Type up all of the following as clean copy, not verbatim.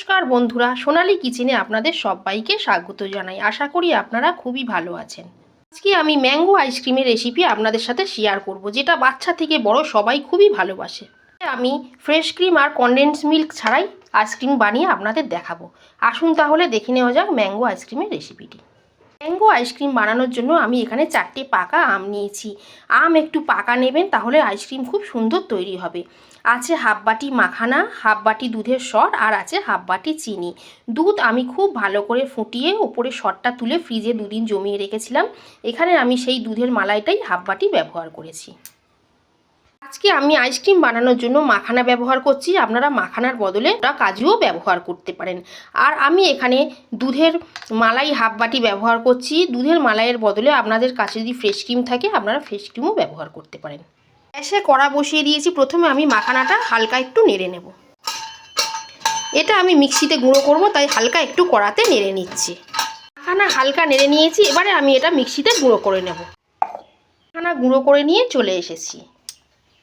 নমস্কার বন্ধুরা, সোনালী কিচেনে আপনাদের সবাইকে স্বাগত জানাই। আশা করি আপনারা খুবই ভালো আছেন। আজকে আমি ম্যাঙ্গো আইসক্রিমের রেসিপি আপনাদের সাথে শেয়ার করব, যেটা বাচ্চা থেকে বড় সবাই খুবই ভালোবাসে। আমি ফ্রেশ ক্রিম আর কনডেন্স মিল্ক ছাড়াই আইসক্রিম বানিয়ে আপনাদের দেখাবো। আসুন তাহলে দেখে নেওয়া যাক ম্যাঙ্গো আইসক্রিমের রেসিপিটি। ম্যাঙ্গো আইসক্রিম বানানোর জন্য আমি এখানে 4টে পাকা আম নিয়েছি। আম একটু পাকা নেবেন, তাহলে আইসক্রিম খুব সুন্দর তৈরি হবে। আছে হাফ বাটি মাখানা, হাফ বাটি দুধের সর, আর আছে হাফ বাটি চিনি। দুধ আমি খুব ভালো করে ফুটিয়ে ওপরে সরটা তুলে ফ্রিজে 2 দিন জমিয়ে রেখেছিলাম। এখানে আমি সেই দুধের মালাইটাই হাফ বাটি ব্যবহার করেছি। আজকে আমি আইসক্রিম বানানোর জন্য মাখানা ব্যবহার করছি। আপনারা মাখানার বদলে ওটা কাজুও ব্যবহার করতে পারেন। আর আমি এখানে দুধের মালাই হাফ বাটি ব্যবহার করছি। দুধের মালাইয়ের বদলে আপনাদের কাছে যদি ফ্রেশ ক্রিম থাকে আপনারা ফ্রেশ ক্রিমও ব্যবহার করতে পারেন। গ্যাসে কড়া বসিয়ে দিয়েছি। প্রথমে আমি মাখানাটা হালকা একটু নেড়ে নেব। এটা আমি মিক্সিতে গুঁড়ো করব, তাই হালকা একটু কড়াতে নেড়ে নিচ্ছি। মাখানা হালকা নেড়ে নিয়েছি, এবারে আমি এটা মিক্সিতে গুঁড়ো করে নেব। মাখানা গুঁড়ো করে নিয়ে চলে এসেছি।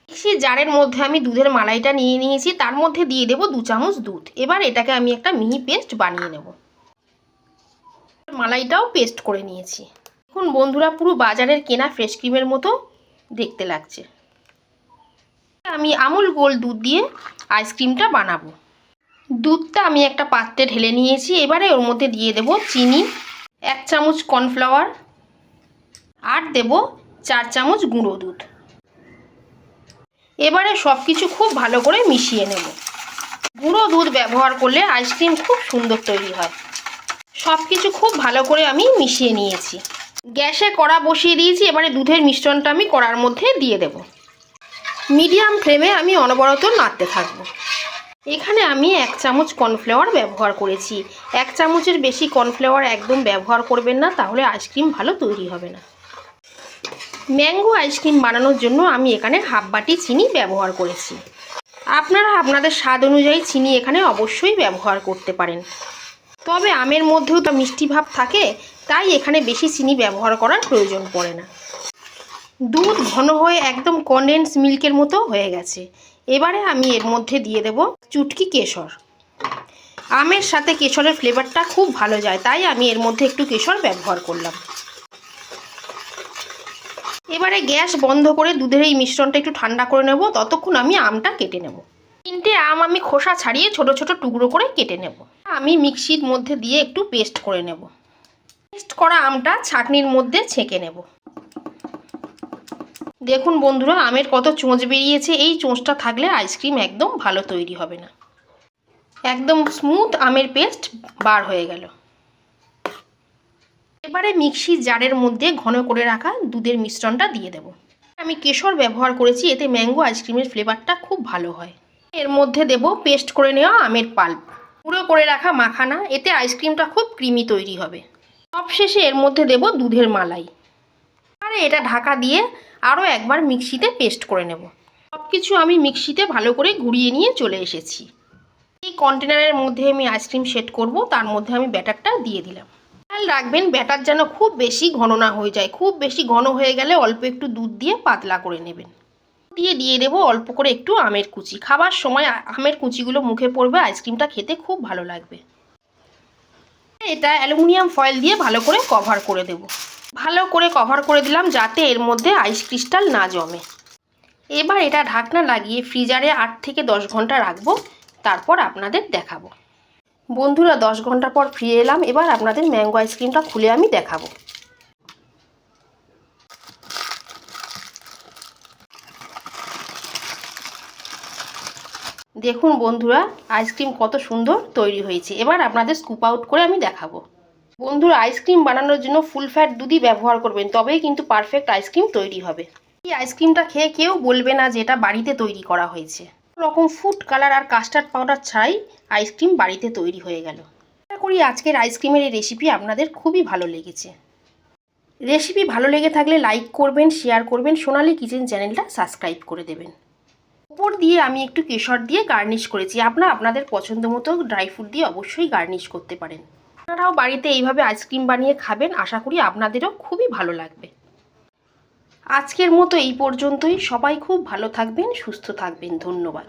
মিক্সির জারের মধ্যে আমি দুধের মালাইটা নিয়ে নিয়েছি, তার মধ্যে দিয়ে দেব 2 চামচ দুধ। এবার এটাকে আমি একটা মিহি পেস্ট বানিয়ে নেব। মালাইটাও পেস্ট করে নিয়েছি। এখন বন্ধুরা, পুরো বাজারের কেনা ফ্রেশ ক্রিমের মতো দেখতে লাগছে। আমি আমুল গোল্ড দুধ দিয়ে আইসক্রিমটা বানাবো। দুধটা আমি একটা পাত্রে ঢেলে নিয়েছি। এবারে ওর মধ্যে দিয়ে দেব চিনি, 1 চামচ কর্নফ্লাওয়ার, আর দেব 4 চামচ গুঁড়ো দুধ। এবারে সব কিছু খুব ভালো করে মিশিয়ে নেব। গুঁড়ো দুধ ব্যবহার করলে আইসক্রিম খুব সুন্দর তৈরি হয়। সব কিছু খুব ভালো করে আমি মিশিয়ে নিয়েছি। গ্যাসে কড়া বসিয়ে দিয়েছি। এবারে দুধের মিশ্রণটা আমি কড়ার মধ্যে দিয়ে দেব। মিডিয়াম ফ্লেমে আমি অনবরত নাড়তে থাকবো। এখানে আমি 1 চামচ কর্নফ্লাওয়ার ব্যবহার করেছি। 1 চামচের বেশি কর্নফ্লাওয়ার একদম ব্যবহার করবেন না, তাহলে আইসক্রিম ভালো তৈরি হবে না। ম্যাঙ্গো আইসক্রিম বানানোর জন্য আমি এখানে হাফ বাটি চিনি ব্যবহার করেছি। আপনারা আপনাদের স্বাদ অনুযায়ী চিনি এখানে অবশ্যই ব্যবহার করতে পারেন। তবে আমের মধ্যেও তো মিষ্টি ভাব থাকে, তাই এখানে বেশি চিনি ব্যবহার করার প্রয়োজন পড়ে না। দুধ ঘন হয়ে একদম কনডেন্স মিল্কের মতো হয়ে গেছে। এবারে আমি এর মধ্যে দিয়ে দেব চুটকি কেশর। আমের সাথে কেশরের ফ্লেভারটা খুব ভালো যায়, তাই আমি এর মধ্যে একটু কেশর ব্যবহার করলাম। এবারে গ্যাস বন্ধ করে দুধের এই মিশ্রণটা একটু ঠান্ডা করে নেব। ততক্ষণ আমি আমটা কেটে নেব। 3টে আম আমি খোসা ছাড়িয়ে ছোট ছোট টুকরো করে কেটে নেব। আমি মিক্সির মধ্যে দিয়ে একটু পেস্ট করে নেব। পেস্ট করা আমটা ছাঁকনির মধ্যে ছেঁকে নেব। দেখুন বন্ধুরা, আমের কত চোঁচ বেরিয়েছে। এই চোঁচটা থাকলে আইসক্রিম একদম ভালো তৈরি হবে না। একদম স্মুথ আমের পেস্ট বার হয়ে গেল। এবারে মিক্সির জারের মধ্যে ঘন করে রাখা দুধের মিশ্রণটা দিয়ে দেব। আমি কেশর ব্যবহার করেছি, এতে ম্যাঙ্গো আইসক্রিমের ফ্লেভারটা খুব ভালো হয়। এর মধ্যে দেব পেস্ট করে নেওয়া আমের পাল্প, গুঁড়ো করে রাখা মাখানা, এতে আইসক্রিমটা খুব ক্রিমি তৈরি হবে। সবশেষে এর মধ্যে দেব দুধের মালাই। আর এটা ঢাকা দিয়ে আরও একবার মিক্সিতে পেস্ট করে নেব। সব কিছু আমি মিক্সিতে ভালো করে ঘুরিয়ে নিয়ে চলে এসেছি। এই কন্টেনারের মধ্যে আমি আইসক্রিম সেট করব, তার মধ্যে আমি ব্যাটারটা দিয়ে দিলাম। খেয়াল রাখবেন ব্যাটার যেন খুব বেশি ঘন না হয়ে যায়। খুব বেশি ঘন হয়ে গেলে অল্প একটু দুধ দিয়ে পাতলা করে নেবেন। দিয়ে দেব অল্প করে একটু আমের কুচি। খাবার সময় আমের কুচিগুলো মুখে পড়বে, আইসক্রিমটা খেতে খুব ভালো লাগবে। এটা অ্যালুমিনিয়াম ফয়েল দিয়ে ভালো করে কভার করে দেব। ভালো করে কভার করে দিলাম, যাতে এর মধ্যে আইস ক্রিস্টাল না জমে। এবার এটা ঢাকনা লাগিয়ে ফ্রিজারে 8 থেকে 10 ঘন্টা রাখবো, তারপর আপনাদের দেখাবো। বন্ধুরা, 10 ঘন্টা পর ফিরে এলাম। এবার আপনাদের ম্যাঙ্গো আইসক্রিমটা খুলে আমি দেখাবো। দেখুন বন্ধুরা, আইসক্রিম কত সুন্দর তৈরি হয়েছে। এবার আপনাদের স্কুপ আউট করে আমি দেখাবো। বন্ধুরা, আইসক্রিম বানানোর জন্য ফুল ফ্যাট দুধই ব্যবহার করবেন, তবেই কিন্তু পারফেক্ট আইসক্রিম তৈরি হবে। এই আইসক্রিমটা খেয়ে কেউ বলবে না যে এটা বাড়িতে তৈরি করা হয়েছে। রকম ফুড কালার আর কাস্টার্ড পাউডার ছাড়াই আইসক্রিম বাড়িতে তৈরি হয়ে গেল। আশা করি আজকের আইসক্রিমের এই রেসিপি আপনাদের খুবই ভালো লেগেছে। রেসিপি ভালো লেগে থাকলে লাইক করবেন, শেয়ার করবেন, সোনালী কিচেন চ্যানেলটা সাবস্ক্রাইব করে দেবেন। উপর দিয়ে আমি একটু কেশর দিয়ে গার্নিশ করেছি। আপনারা আপনাদের পছন্দ মতো ড্রাই ফ্রুট দিয়ে অবশ্যই গার্নিশ করতে পারেন। আপনারাও বাড়িতে এইভাবে আইসক্রিম বানিয়ে খাবেন, আশা করি আপনাদেরও খুবই ভালো লাগবে। আজকের মতো এই পর্যন্তই। সবাই খুব ভালো থাকবেন, সুস্থ থাকবেন। ধন্যবাদ।